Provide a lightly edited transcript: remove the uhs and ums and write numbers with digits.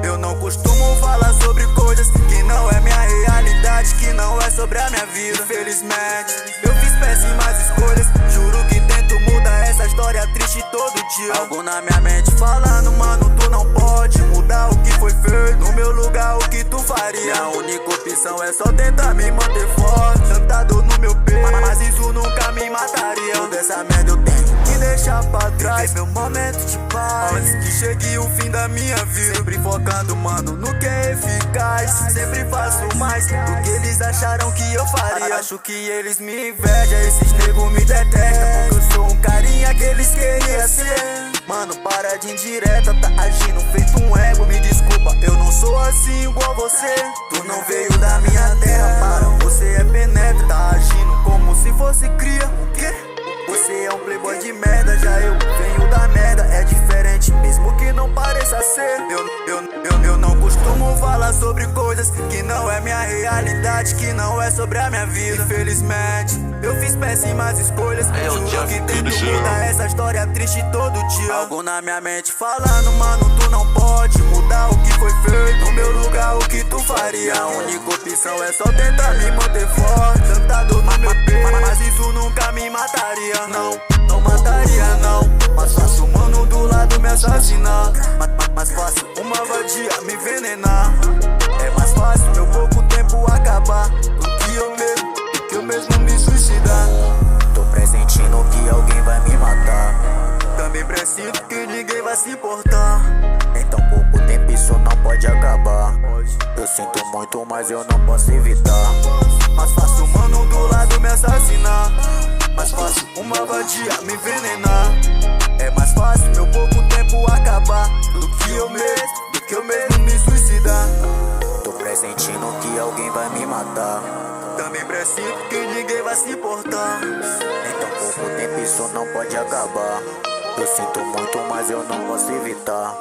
Eu não costumo falar sobre coisas que não é minha realidade, que não é sobre a minha vida. Infelizmente, eu fiz péssimas escolhas. Juro que tento mudar essa história triste todo dia. Algo na minha mente falando, mano, tu não pode mudar o que foi feito. No meu lugar, o que tu faria? A única opção é só tentar me manter forte. Tanta dor no meu peito, mas isso nunca me mataria. Toda essa merda eu tenho que deixar pra trás. Meu momento de paz, antes que chegue o fim da minha vida. Sempre focando, mano, no que é eficaz. Sempre faço mais do que eles acharam que eu faria. Acho que eles me invejam, esses nego me detestam, porque eu sou um carinha que eles queriam ser. Mano, para de indireta, tá agindo feito um ego. Me desculpa, eu não sou assim igual você. Tu não veio da minha terra, para, você é penetra. Tá agindo como se fosse cria. O quê? Você é um playboy de merda, já eu venho da merda. É diferente, mesmo que não pareça ser. Eu não costumo falar sobre coisas que não é minha realidade, que não é sobre a minha vida. Infelizmente, eu fiz péssimas escolhas. Juro que tento mudar essa história triste todo dia. Algo na minha mente falando, mano, tu não pode mudar o que foi feito. No meu lugar, o que tu faria? A única opção é só tentar me manter forte. Tanta dor no meu peito, mas isso nunca me mataria. Não mataria não. Mas fácil, mano, do lado me assassinar. Mais fácil, uma vadia me envenenar. É mais fácil, meu pouco tempo acabar do que eu mesmo me suicidar. Tô pressentindo que alguém vai me matar. Também presinto que ninguém vai se importar. Em tão pouco tempo isso não pode acabar. Eu sinto muito, mas eu não posso evitar. Mais fácil, mano, do lado me assassinar. Mais fácil, uma vadia me envenenar. É mais fácil, meu pouco tempo acabar do que eu mesmo me suicidar. Tô pressentindo que alguém vai me matar. Também presinto que ninguém vai se importar. Em tão pouco tempo isso não pode acabar. Eu sinto muito, mas eu não posso evitar.